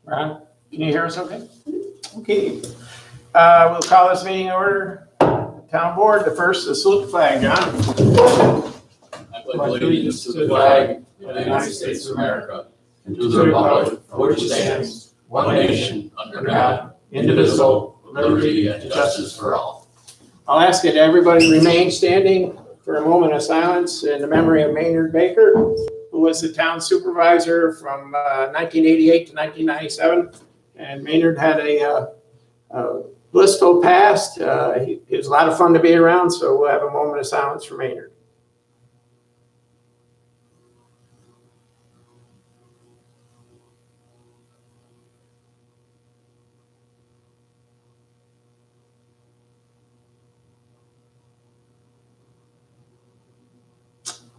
Ron, can you hear us okay? Okay. We'll call this meeting order. Town board, the first is salute the flag, John. I pledge allegiance to the flag of the United States of America and to the republic for which it stands, one nation, under God, indivisible, with liberty and justice for all. I'll ask that everybody remain standing for a moment of silence in the memory of Maynard Baker, who was the town supervisor from 1988 to 1997. And Maynard had a blissful past. He was a lot of fun to be around, so we'll have a moment of silence for Maynard.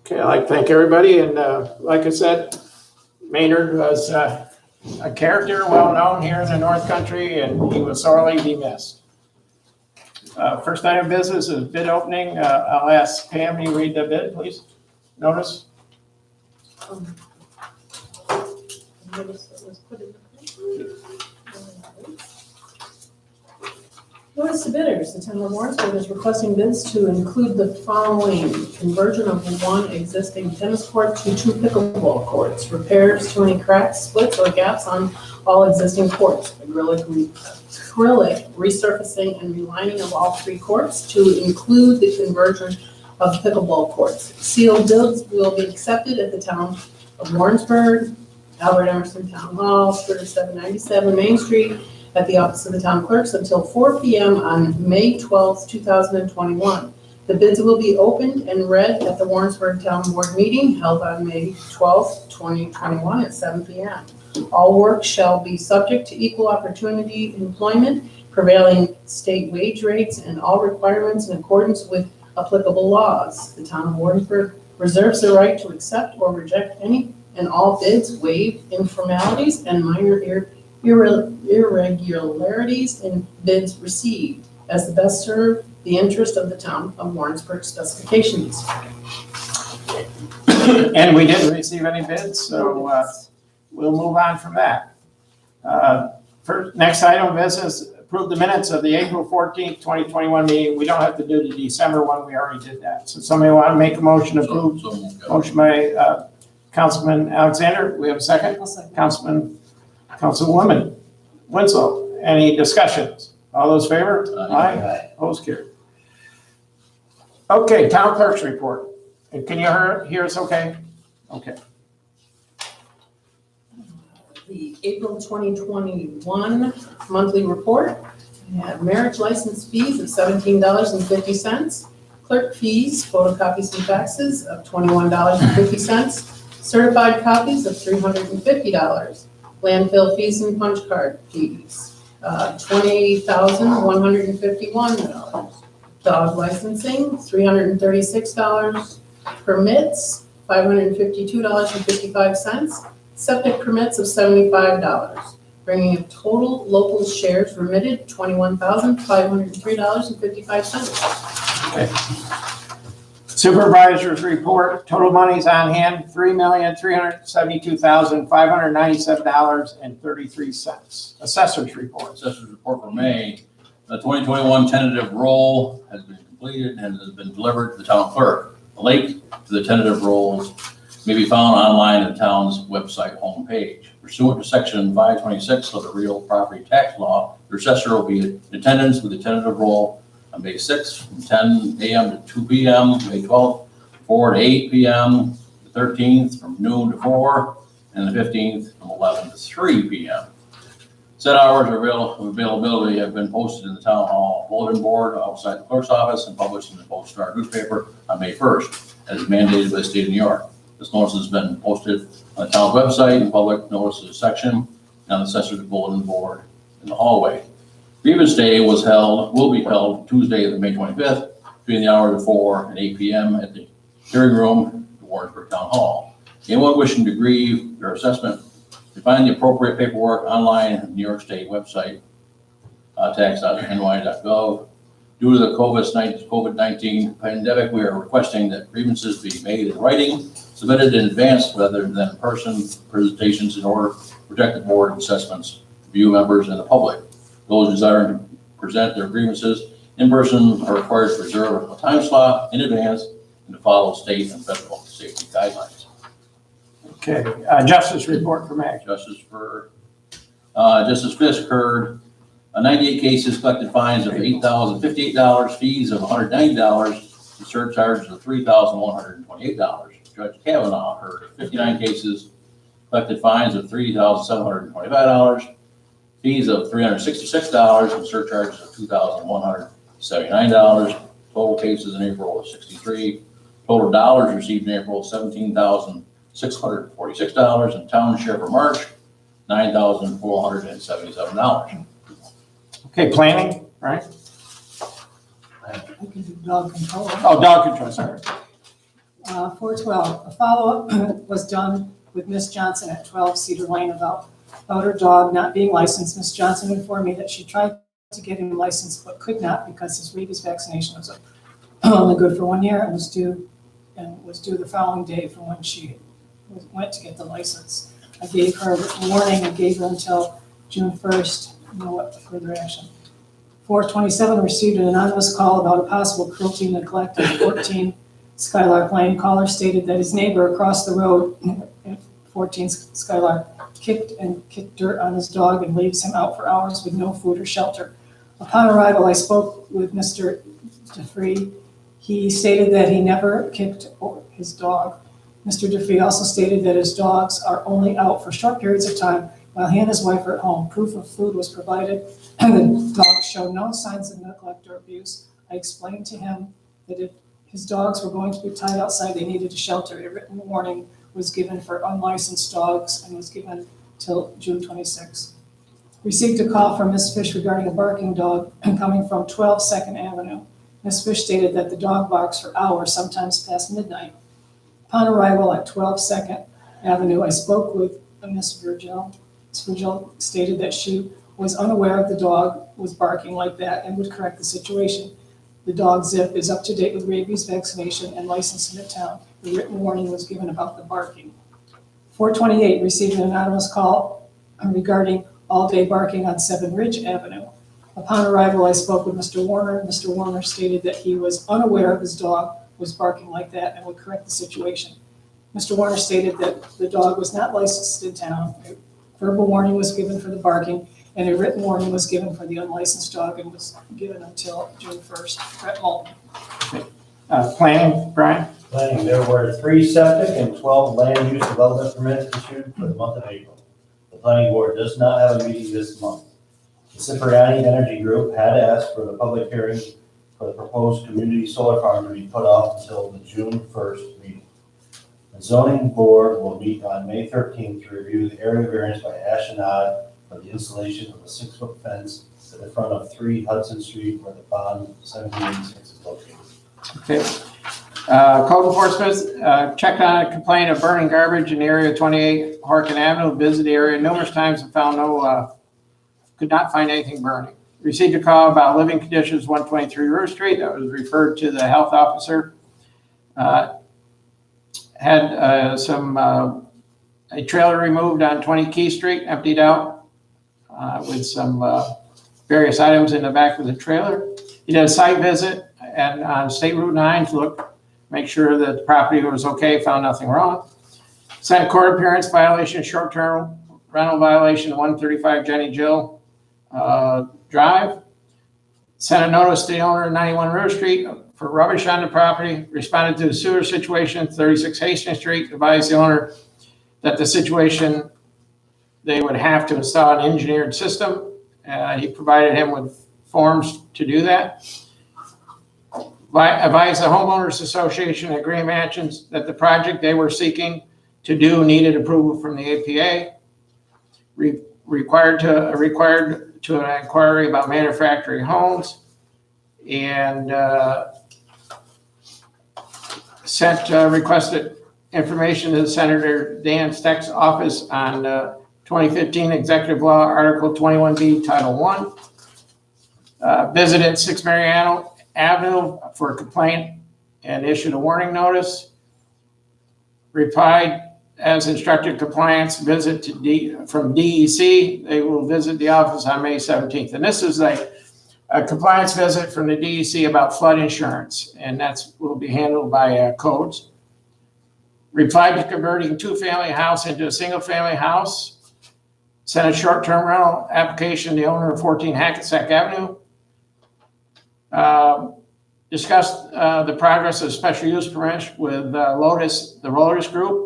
Okay, I'd like to thank everybody, and like I said, Maynard was a character well known here in the North Country, and he will sorely be missed. First item of business is bid opening. I'll ask Pam, you read the bid, please. Notice. Notice to bidders, the town of Warrensburg is requesting bids to include the following: conversion of one existing tennis court to 2 pickleball courts, repairs to any cracks, splits, or gaps on all existing courts, acrylic resurfacing and relining of all 3 courts to include the conversion of pickleball courts. Sealed bids will be accepted at the town of Warrensburg, Albert Emerson Town Hall, 3797 Main Street, at the office of the town clerks until 4 p.m. on May 12th, 2021. The bids will be opened and read at the Warrensburg Town Board meeting held on May 12th, 2021 at 7 p.m. All work shall be subject to equal opportunity employment, prevailing state wage rates, and all requirements in accordance with applicable laws. The town of Warrensburg reserves the right to accept or reject any and all bids, waive informalities and minor irregularities in bids received as the best serve the interest of the town of Warrensburg specifications. And we didn't receive any bids, so we'll move on from that. Next item of business, approve the minutes of the April 14th, 2021 meeting. We don't have to do the December one, we already did that. So somebody want to make a motion to approve? Motion by Councilman Alexander, we have a second? Councilwoman Winslow, any discussions? All those favor? Aye. Opposed, carried. Okay, town clerk's report. And can you hear us okay? Okay. The April 2021 monthly report, we had marriage license fees of $17.50, clerk fees, photocopies and faxes of $21.50, certified copies of $350, landfill fees and punch card fees, $28,151, dog licensing, $336, permits, $552.55, septic permits of $75, bringing a total local shares remitted $21,503.55. Okay. Supervisor's report, total monies on hand, $3,372,597.33. Assessor's report. Assessor's report for May. The 2021 tentative roll has been completed and has been delivered to the town clerk. The link to the tentative rolls may be found online at the town's website homepage. Pursuant to section 526 of the real property tax law, the assessor will be in attendance with the tentative roll on May 6th from 10 a.m. to 2 p.m., May 12th, 4 to 8 p.m., the 13th from noon to 4, and the 15th from 11 to 3 p.m. Set hours of availability have been posted in the town hall bulletin board outside the clerk's office and published in the Post-Star newspaper on May 1st, as mandated by the state of New York. This notice has been posted on the town's website and public notices section and on the assessor's bulletin board in the hallway. Grievance day will be held Tuesday, May 25th, between the hours of 4 and 8 p.m. at the hearing room at Warrensburg Town Hall. Anyone wishing to grieve their assessment can find the appropriate paperwork online at the New York State website, tax.ny.gov. Due to the COVID-19 pandemic, we are requesting that grievances be made in writing submitted in advance rather than in-person presentations in order to protect the board assessments, review members, and the public. Those desiring to present their grievances in person are required to reserve a time slot in advance and to follow state and federal safety guidelines. Okay, justice report for Mac. Justice Fisk heard 98 cases, collected fines of $8,058, fees of $190, and surcharges of $3,128. Judge Kavanaugh heard 59 cases, collected fines of $3,725, fees of $366, and surcharges of $2,179. Total cases in April was 63. Total dollars received in April, $17,646, and town share for March, $9,477. Okay, planning, right? I can do dog control. Oh, dog control, sorry. 412, a follow-up was done with Miss Johnson at 12 Cedar Lane about her dog not being licensed. Miss Johnson informed me that she tried to get him licensed but could not because his rabies vaccination was only good for 1 year and was due the following day from when she went to get the license. I gave her a written warning and gave her until June 1st, no further action. 427 received an anonymous call about a possible cruelty and neglect at 14 Skylark Lane. Caller stated that his neighbor across the road at 14 Skylark kicked dirt on his dog and leaves him out for hours with no food or shelter. Upon arrival, I spoke with Mr. Dcfa. He stated that he never kicked his dog. Mr. Dcfa also stated that his dogs are only out for short periods of time while he and his wife are at home. Proof of food was provided, and the dog showed no signs of neglect or abuse. I explained to him that if his dogs were going to be tied outside, they needed a shelter. A written warning was given for unlicensed dogs and was given till June 26. Received a call from Ms. Fish regarding a barking dog coming from 12 2nd Avenue. Ms. Fish stated that the dog barks for hours, sometimes past midnight. Upon arrival at 12 2nd Avenue, I spoke with Ms. Virgil. Ms. Virgil stated that she was unaware of the dog was barking like that and would correct the situation. The dog Zip is up to date with rabies vaccination and licensed in the town. The written warning was given about the barking. 428 received an anonymous call regarding all-day barking on 7 Ridge Avenue. Upon arrival, I spoke with Mr. Warner. Mr. Warner stated that he was unaware of his dog was barking like that and would correct the situation. Mr. Warner stated that the dog was not licensed in town. A verbal warning was given for the barking, and a written warning was given for the unlicensed dog and was given until June 1st. Brett Moulton. Planning, Brian? Planning, there were 3 septic and 12 land use development permits issued for the month of April. The planning board does not have a meeting this month. The Cipriani Energy Group had asked for the public hearing for the proposed community solar farm to be put off until the June 1st meeting. The zoning board will meet on May 13th to review the area variance by Ashenod for the installation of a 6-foot fence at the front of 3 Hudson Street where the bond 1786 is located. Okay. Code enforcement, checked on a complaint of burning garbage in area 28 Harkin Avenue, visited the area numerous times and found could not find anything burning. Received a call about living conditions 123 Roof Street that was referred to the health officer. Had a trailer removed on 20 Key Street, emptied out with some various items in the back of the trailer. He did a site visit and on State Route 9 to make sure that the property was okay, found nothing wrong. Sent a court appearance violation, short-term rental violation, 135 Jenny Jill Drive. Sent a notice to the owner of 91 Roof Street for rubbish on the property. Responded to the sewer situation, 36 Hastings Street. Advised the owner that the situation, they would have to install an engineered system. He provided him with forms to do that. Advised the homeowners association at Green Mansions that the project they were seeking to do needed approval from the APA. Required to an inquiry about manufacturing homes, and sent requested information to Senator Dan Steck's office on 2015 Executive Law Article 21B Title I. Visited 6 Mariano Avenue for a complaint and issued a warning notice. replied as instructed compliance visit from DEC. They will visit the office on May 17th. And this is a compliance visit from the DEC about flood insurance, and will be handled by codes. Replied to converting two-family house into a single-family house. Sent a short-term rental application to the owner of 14 Hackensack Avenue. Discussed the progress of special use permit with the Lotus Group,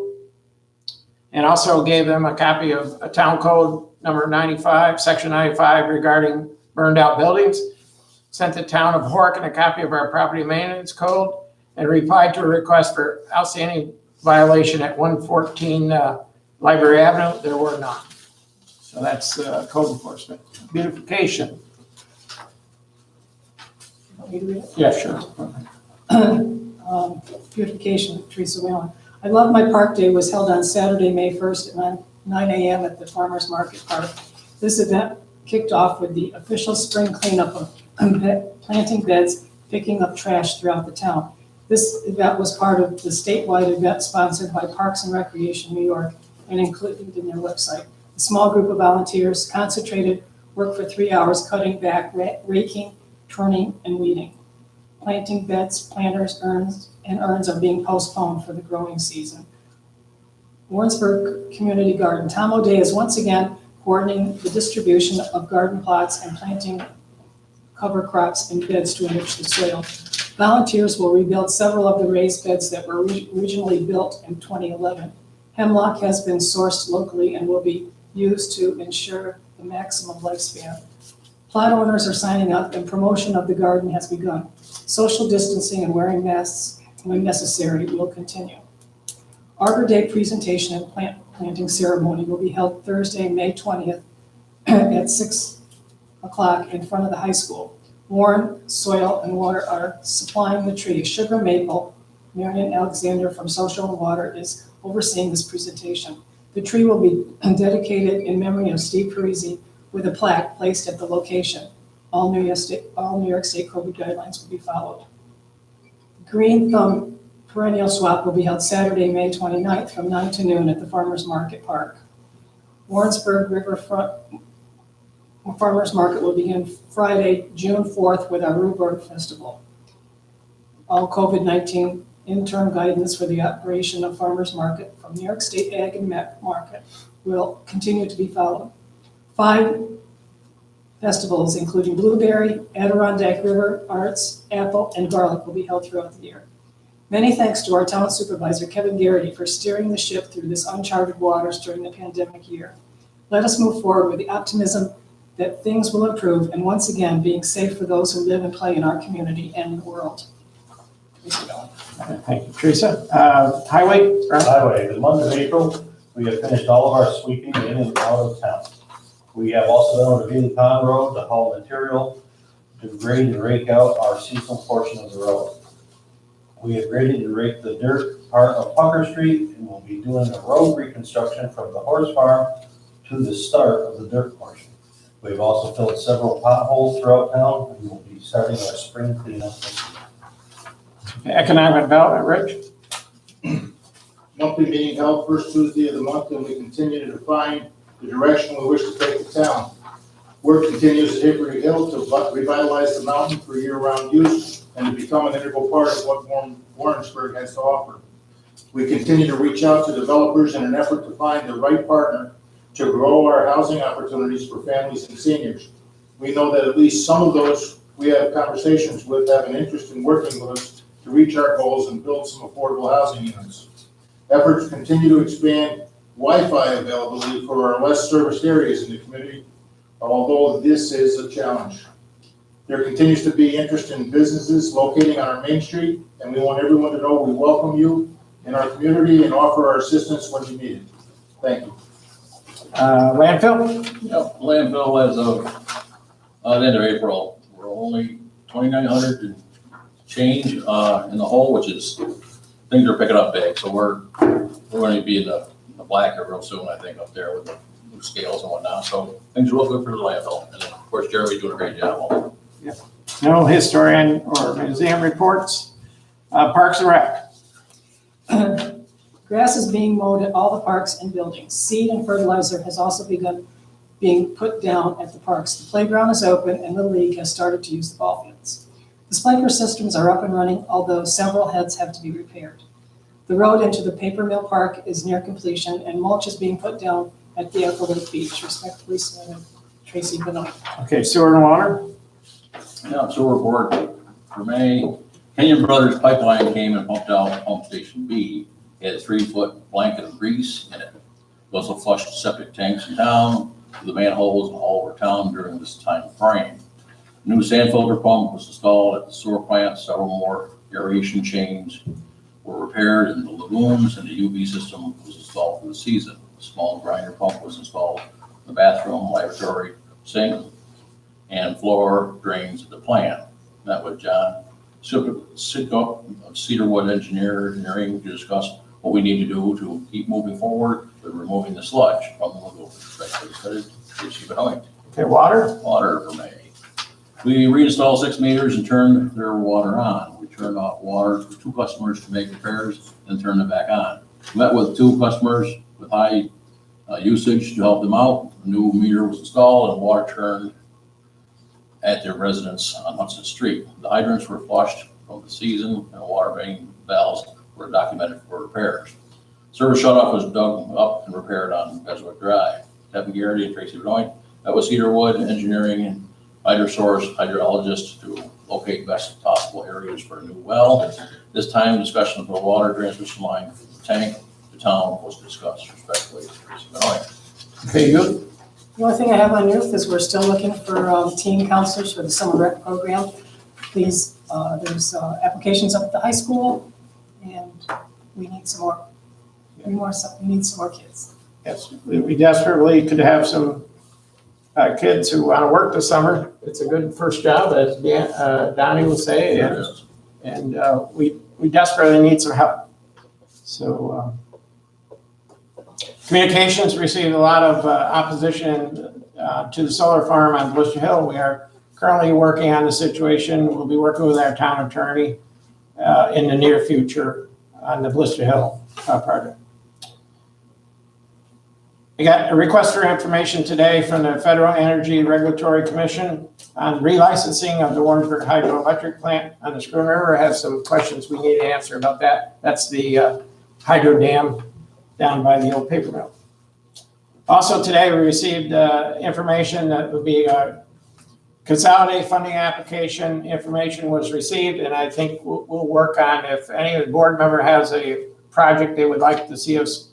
and also gave them a copy of a town code number 95, section 95 regarding burned out buildings. Sent the town of Horkin a copy of our property maintenance code, and replied to a request for outstanding violation at 114 Library Avenue. There were none. So that's code enforcement. Beautification. Want me to read it? Yeah, sure. Beautification, Teresa Whalen. I Love My Park Day was held on Saturday, May 1st at 9 a.m. at the Farmers Market Park. This event kicked off with the official spring cleanup of planting beds, picking up trash throughout the town. This event was part of the statewide event sponsored by Parks and Recreation New York and included in their website. A small group of volunteers concentrated work for 3 hours, cutting back, raking, turning, and weeding. Planting beds, planters, urns are being postponed for the growing season. Warrensburg Community Garden. Tom O'Day is once again coordinating the distribution of garden plots and planting cover crops and beds to enrich the soil. Volunteers will rebuild several of the raised beds that were originally built in 2011. Hemlock has been sourced locally and will be used to ensure the maximum lifespan. Plot owners are signing up and promotion of the garden has begun. Social distancing and wearing masks when necessary will continue. Arbor Day presentation and plant planting ceremony will be held Thursday, May 20th at 6 o'clock in front of the high school. Warren Soil and Water are supplying the tree. Sugar Maple, Marion Alexander from Social and Water is overseeing this presentation. The tree will be dedicated in memory of Steve Parisi with a plaque placed at the location. All New York State COVID guidelines will be followed. Green Thumb Perennial Swap will be held Saturday, May 29th from 9 to noon at the Farmers Market Park. Warrensburg Riverfront Farmers Market will begin Friday, June 4th with our Rhubarb Festival. All COVID-19 interim guidance for the operation of Farmers Market from New York State Ag and Market will continue to be followed. 5 festivals, including Blueberry, Adirondack River Arts, Apple, and Garlic will be held throughout the year. Many thanks to our town supervisor, Kevin Garrity, for steering the ship through this uncharted waters during the pandemic year. Let us move forward with the optimism that things will improve and once again being safe for those who live and play in our community and in the world. Thank you, Teresa. Highway? Ron? Highway, the month of April, we have finished all of our sweeping in and out of town. We have also been over to Beasley Pond Road to haul material, to grade and rake out our seasonal portion of the road. We have graded and raked the dirt part of Pucker Street and will be doing a road reconstruction from the horse farm to the start of the dirt portion. We've also filled several potholes throughout town and will be starting our spring cleanup this year. Economic Development, Rich? Monthly meeting held first Tuesday of the month, and we continue to define the direction we wish to take the town. Work continues at Hickory Hill to revitalize the mountain for year-round use and to become an integral part of what Warrensburg has to offer. We continue to reach out to developers in an effort to find the right partner to grow our housing opportunities for families and seniors. We know that at least some of those we have conversations with have an interest in working with us to reach our goals and build some affordable housing units. Efforts continue to expand Wi-Fi availability for our less serviced areas in the community, although this is a challenge. There continues to be interest in businesses locating on our main street, and we want everyone to know we welcome you in our community and offer our assistance when you need it. Thank you. Landfill? Yep, landfill as of the end of April, we're only 2,900 to change in the hole, which is, things are picking up big. So we're going to be in the black real soon, I think, up there with the new scales and whatnot. So things are real good for the landfill. And then, of course, Jeremy's doing a great job. No historian or museum reports. Parks and Rec? Grass is being mowed at all the parks and buildings. Seed and fertilizer has also begun being put down at the parks. The playground is open and Little League has started to use the ball fields. The sprinkler systems are up and running, although several heads have to be repaired. The road into the Paper Mill Park is near completion and mulch is being put down at the Upper Lake Beach. Respectfully submitted, Tracy Benoit. Okay, sewer and water? Yeah, sewer board for May. Kenyon Brothers pipeline came and pumped out pump station B. It had a 3-foot blanket of grease in it. We also flushed septic tanks in town, the manholes all over town during this time frame. New sand filter pump was installed at the sewer plant. Several more aeration chains were repaired in the lagoons, and the UV system was installed for the season. A small grinder pump was installed in the bathroom, lavatory, sink, and floor drains at the plant. Met with John Sicko of Cedarwood Engineering to discuss what we need to do to keep moving forward with removing the sludge from the lagoon. Okay, water? Water for May. We reinstalled 6 meters and turned their water on. We turned off water for 2 customers to make repairs and turned them back on. Met with 2 customers with high usage to help them out. A new meter was installed and water turned at their residence on Hudson Street. The hydrants were flushed from the season and water main valves were documented for repairs. Service shutoff was dug up and repaired on Beswick Drive. Kevin Garrity and Tracy Benoit, that was Cedarwood Engineering and HydroSource hydrologist to locate best possible areas for a new well. This time, discussion of the water transmission line from the tank to town was discussed. Respectfully, Tracy Benoit. Okay, you? The only thing I have on youth is we're still looking for teen counselors for the summer rec program. Please, there's applications up at the high school, and we need some more. We need some more kids. Yes, we desperately could have some kids who want to work this summer. It's a good first job, as Donnie will say, and we desperately need some help. So communications received a lot of opposition to the solar farm on Blister Hill. We are currently working on the situation. We'll be working with our town attorney in the near future on the Blister Hill project. I got a request for information today from the Federal Energy Regulatory Commission on relicensing of the Warrensburg hydroelectric plant on the Schooner River. I have some questions we need to answer about that. That's the hydro dam down by the old paper mill. Also today we received information that would be a consolidated funding application. Information was received, and I think we'll work on if any of the board member has a project they would like to see us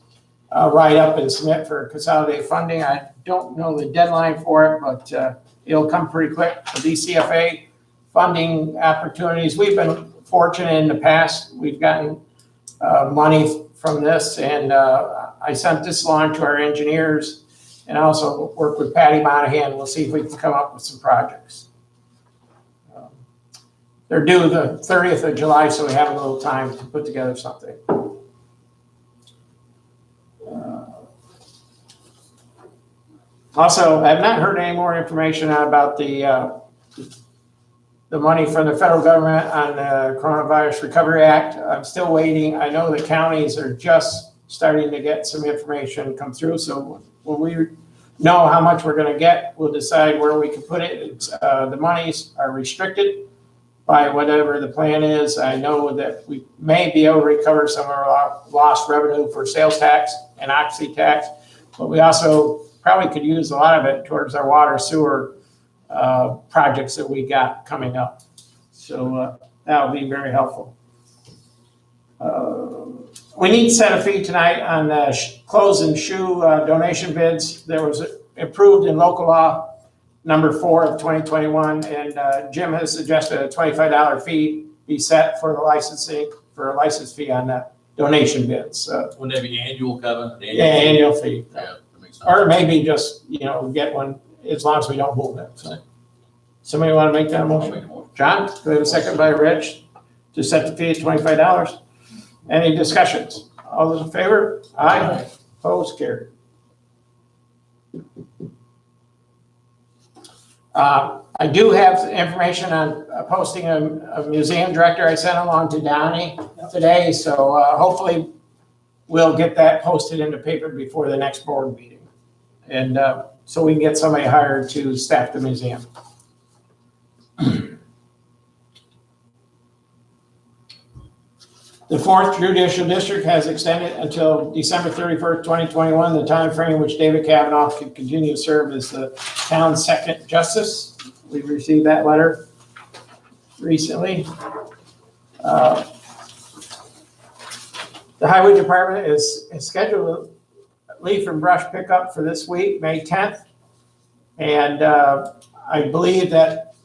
write up and submit for consolidated funding. I don't know the deadline for it, but it'll come pretty quick. The Dcfa funding opportunities, we've been fortunate in the past. We've gotten money from this, and I sent this along to our engineers and also work with Patty Monahan. We'll see if we can come up with some projects. They're due the 30th of July, so we have a little time to put together something. Also, I've not heard any more information about the money from the federal government on the Coronavirus Recovery Act. I'm still waiting. I know the counties are just starting to get some information come through. So when we know how much we're going to get, we'll decide where we can put it. The monies are restricted by whatever the plan is. I know that we may be able to recover some of our lost revenue for sales tax and oxy tax, but we also probably could use a lot of it towards our water sewer projects that we got coming up. So that'll be very helpful. We need to set a fee tonight on the clothes and shoe donation bids. There was approved in local law number 4 of 2021, and Jim has suggested a $25 fee be set for the licensing, for a license fee on that donation bids. Wouldn't that be annual, Kevin? Yeah, annual fee. Yeah, that makes sense. Or maybe just, get one as long as we don't move it. So, somebody want to make that I'll motion? make a motion. John, do we have a second by Rich to set the fee at $25? Any discussions? All those in favor? Aye. Opposed, carried. I do have information on posting a museum director. I sent along to Donnie today, so hopefully we'll get that posted in the paper before the next board meeting. And so we can get somebody hired to staff the museum. The 4th Judicial District has extended until December 31st, 2021, the time frame in which David Kavanaugh can continue to serve as the town's second justice. We received that letter recently. The Highway Department is scheduled a leaf and brush pickup for this week, May 10th. And I believe that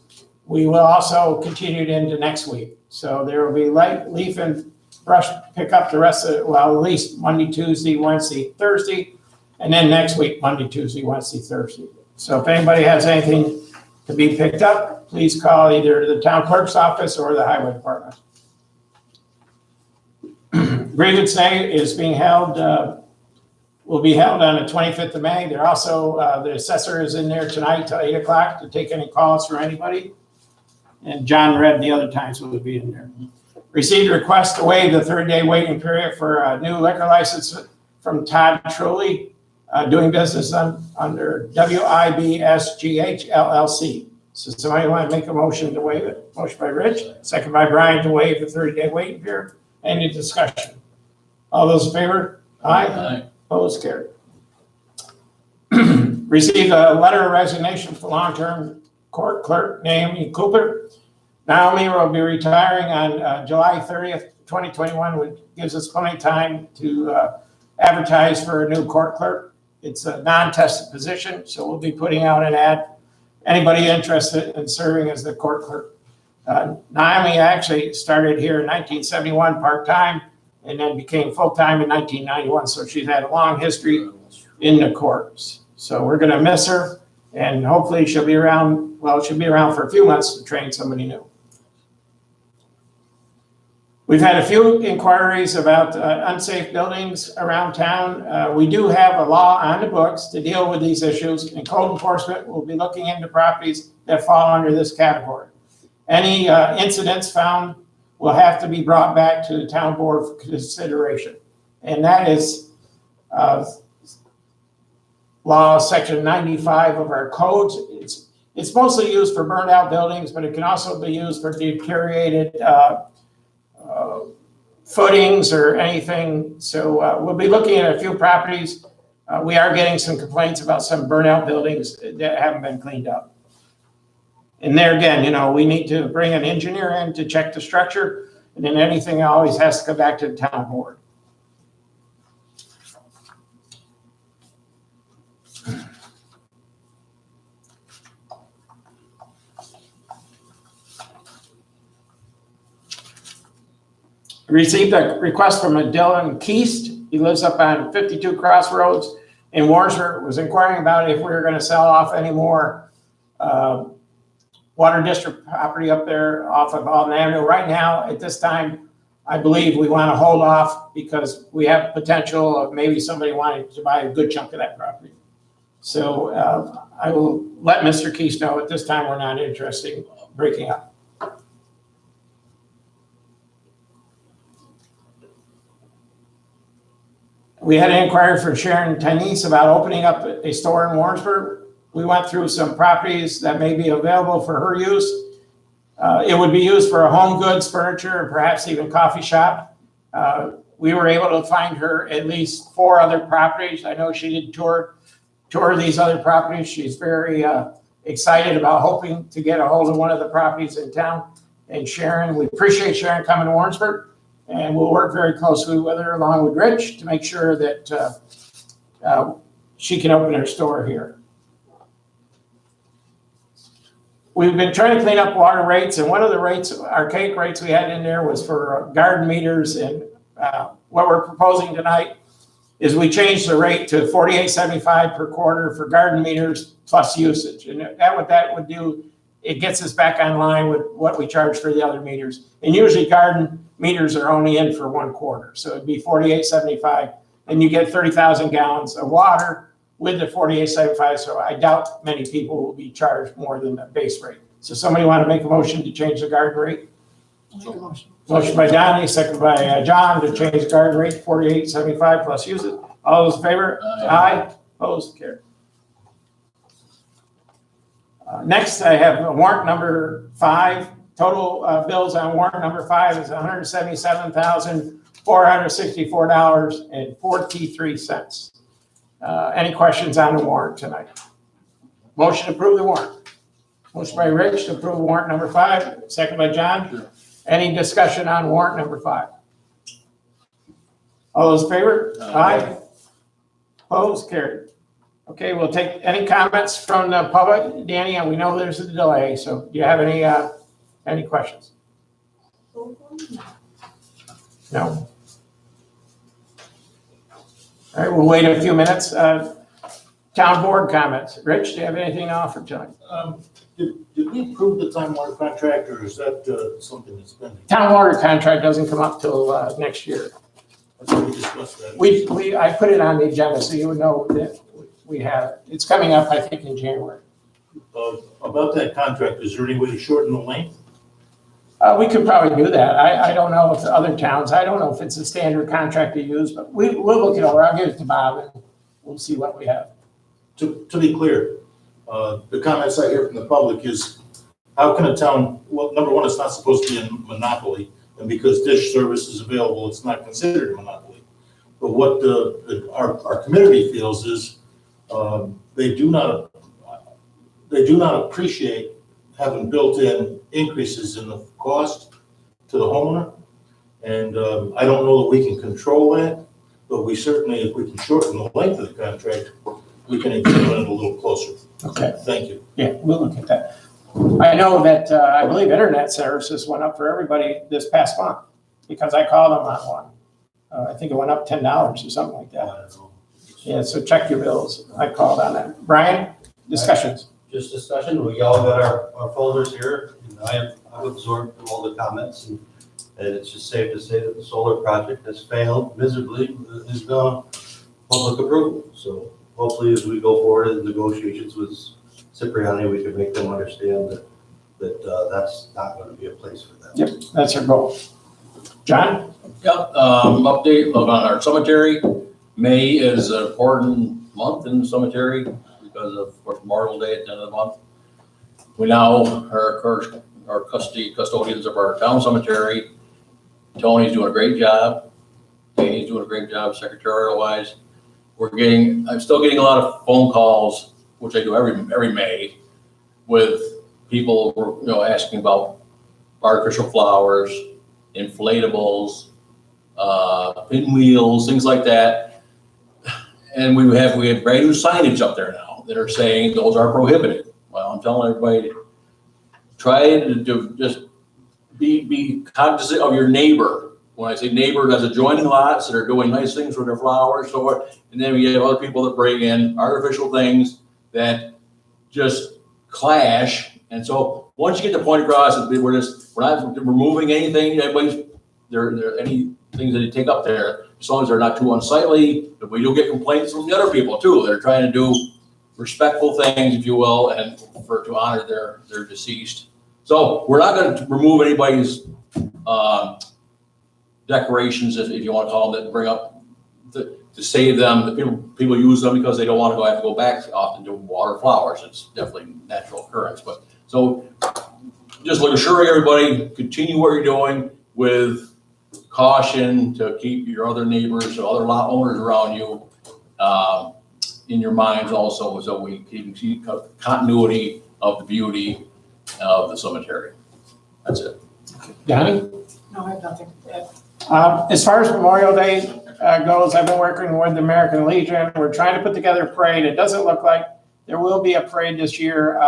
we will also continue it into next week. So there will be light leaf and brush pickup the rest of, well, at least Monday, Tuesday, Wednesday, Thursday, and then next week, Monday, Tuesday, Wednesday, Thursday. So if anybody has anything to be picked up, please call either the town clerk's office or the highway department. Grievance Day is being held, will be held on the 25th of May. They're also, the assessor is in there tonight till 8 o'clock to take any calls from anybody. And John read the other times we'll be in there. Received a request to waive the 30-day waiting period for a new liquor license from Todd Trolley, doing business under WIBSGH LLC. So somebody want to make a motion to waive it? Motion by Rich, second by Brian to waive the 30-day waiting period. Any discussion? All those in favor? Aye. Aye. Opposed, carried. Received a letter of resignation for long-term court clerk Naomi Cooper. Naomi will be retiring on July 30th, 2021, which gives us plenty of time to advertise for a new court clerk. It's a non-tested position, so we'll be putting out an ad. Anybody interested in serving as the court clerk? Naomi actually started here in 1971 part-time and then became full-time in 1991, so she's had a long history in the courts. So we're going to miss her, and hopefully she'll be around, well, she'll be around for a few months to train somebody new. We've had a few inquiries about unsafe buildings around town. We do have a law on the books to deal with these issues, and code enforcement will be looking into properties that fall under this category. Any incidents found will have to be brought back to the town board for consideration. And that is law section 95 of our codes. It's mostly used for burned out buildings, but it can also be used for deteriorated footings or anything. So we'll be looking at a few properties. We are getting some complaints about some burnout buildings that haven't been cleaned up. And there again, you know, we need to bring an engineer in to check the structure, and then anything always has to go back to the town board. Received a request from a Dylan Keast. He lives up on 52 Crossroads in Warrensburg. Was inquiring about if we were going to sell off any more water district property up there off of Alton Avenue. Right now, at this time, I believe we want to hold off because we have potential of maybe somebody wanting to buy a good chunk of that property. So I will let Mr. Keast know at this time we're not interested in breaking up. We had an inquiry from Sharon Tynese about opening up a store in Warrensburg. We went through some properties that may be available for her use. It would be used for a home goods, furniture, and perhaps even coffee shop. We were able to find her at least 4 other properties. I know she did tour these other properties. She's very excited about hoping to get a hold of one of the properties in town. And Sharon, we appreciate Sharon coming to Warrensburg. And we'll work very closely with her along with Rich to make sure that she can open her store here. We've been trying to clean up water rates, and one of the rates, archaic rates we had in there was for garden meters. And what we're proposing tonight is we change the rate to $48.75 per quarter for garden meters plus usage. And what that would do, it gets us back on line with what we charge for the other meters. And usually garden meters are only in for 1 quarter. So it'd be $48.75, and you get 30,000 gallons of water with the $48.75. So I doubt many people will be charged more than the base rate. So somebody want to make a motion to change the garden rate? Make a motion. Motion by Donnie, second by John to change guard rate to $48.75 plus use it. All those in favor? Aye. Opposed, carried. Next, I have warrant number 5. Total bills on warrant number 5 is $177,464.43. Any questions on the warrant tonight? Motion to approve the warrant. Motion by Rich to approve warrant number 5, second by John. Sure. Any discussion on warrant number 5? All those in favor? Aye. Opposed, carried. Okay, we'll take any comments from the public. Danny, we know there's a delay, so do you have any questions? No? All right, we'll wait a few minutes. Town board comments. Rich, do you have anything to offer tonight? Did we approve the time water contract, or is that something that's pending? Town water contract doesn't come up till next year. I thought we discussed that. I put it on the agenda so you would know that we have it. It's coming up, I think, in January. About that contract, is there any way to shorten the length? We could probably do that. I don't know if the other towns, I don't know if it's a standard contract to use, but we'll look it over. I'll give it to Bob and we'll see what we have. To be clear, the comments I hear from the public is, how can a town, well, number one, it's not supposed to be a monopoly, and because dish service is available, it's not considered a monopoly. But what our community feels is, they do not appreciate having built-in increases in the cost to the homeowner. And I don't know that we can control that, but we certainly, if we can shorten the length of the contract, we can examine it a little closer. Okay. Thank you. Yeah, we'll look at that. I know that, I believe internet services went up for everybody this past month because I called them on one. I think it went up $10 or something like that. Yeah, so check your bills. I called on that. Brian, discussions. Just discussion, we all got our folders here, and I've absorbed all the comments, and it's just safe to say that the solar project has failed miserably, has gone public approval. So hopefully as we go forward in negotiations with Cipriani, we can make them understand that that's not going to be a place for them. Yep, that's our goal. John? Yep, update on our cemetery. May is an important month in the cemetery because of course Memorial Day at the end of the month. We now are custodians of our town cemetery. Tony's doing a great job. Danny's doing a great job secretarial wise. I'm still getting a lot of phone calls, which I do every May, with people asking about artificial flowers, inflatables, pinwheels, things like that. And we have brand new signage up there now that are saying those are prohibited. Well, I'm telling everybody, try to just be cognizant of your neighbor. When I say neighbor, that's adjoining lots that are doing nice things with their flowers, so forth. And then we have other people that bring in artificial things that just clash. And so once you get the point across, we're not removing anything. There any things that you take up there, as long as they're not too unsightly. But we do get complaints from the other people too. They're trying to do respectful things, if you will, and to honor their deceased. So we're not going to remove anybody's decorations, if you want to call them, that bring up to save them. People use them because they don't want to have to go back often to water flowers. It's definitely a natural occurrence. But so just assuring everybody, continue what you're doing with caution to keep your other neighbors or other lot owners around you in your minds also, so we can keep continuity of the beauty of the cemetery. That's it. Donnie? No, I have nothing to add. As far as Memorial Day goes, I've been working with the American Legion. We're trying to put together a parade. It doesn't look like there will be a parade this year.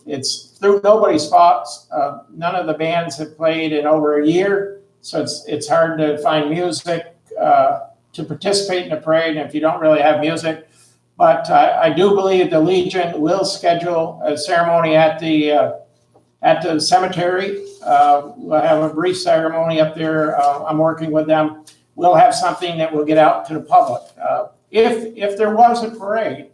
It's through nobody's fault. None of the bands have played in over a year, so it's hard to find music to participate in the parade if you don't really have music. But I do believe the Legion will schedule a ceremony at the cemetery. We'll have a brief ceremony up there. I'm working with them. We'll have something that will get out to the public. If there was a parade,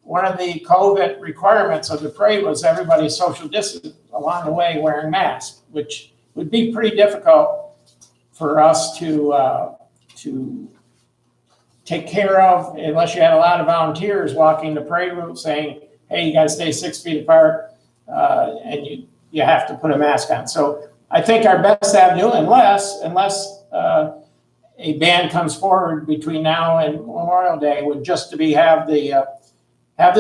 one of the COVID requirements of the parade was everybody social distance along the way wearing masks, which would be pretty difficult for us to take care of unless you had a lot of volunteers walking the parade route saying, hey, you gotta stay 6 feet apart, and you have to put a mask on. So I think our best avenue, unless a band comes forward between now and Memorial Day, would just to be have the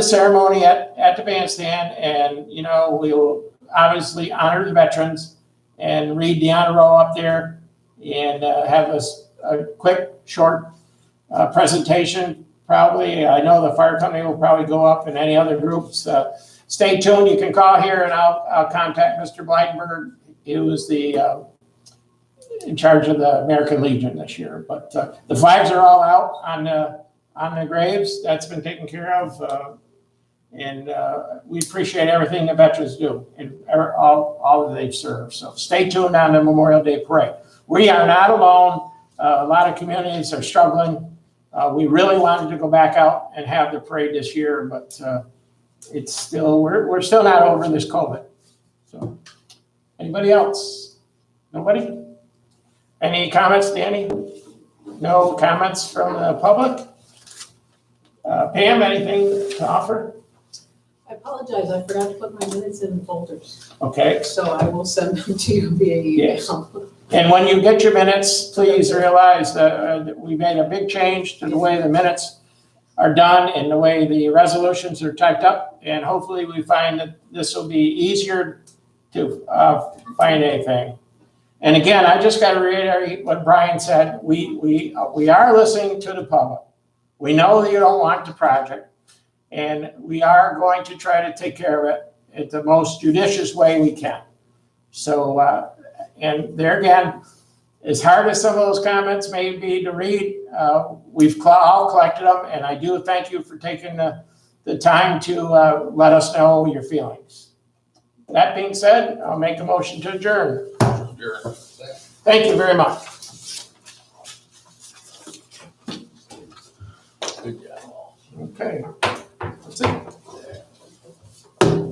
ceremony at the bandstand, and we will obviously honor the veterans and read the honor roll up there, and have a quick, short presentation. Probably, I know the fire company will probably go up, and any other groups. Stay tuned. You can call here, and I'll contact Mr. Blydenberg. He was in charge of the American Legion this year. But the flags are all out on the graves. That's been taken care of, and we appreciate everything the veterans do and all that they've served. So stay tuned on the Memorial Day Parade. We are not alone. A lot of communities are struggling. We really wanted to go back out and have the parade this year, but it's still, we're still not over this COVID. So, anybody else? Nobody? Any comments, Danny? No comments from the public? Pam, anything to offer? I apologize, I forgot to put my minutes in folders, Okay. so I will send them to you via email. Yes. And when you get your minutes, please realize that we made a big change to the way the minutes are done and the way the resolutions are typed up. And hopefully we find that this will be easier to find anything. And again, I just got to reiterate what Brian said. We are listening to the public. We know that you don't want the project, and we are going to try to take care of it in the most judicious way we can. So, and there again, as hard as some of those comments may be to read, we've all collected them, and I do thank you for taking the time to let us know your feelings. That being said, I'll make a motion to adjourn. Thank you very much. Good job. Okay.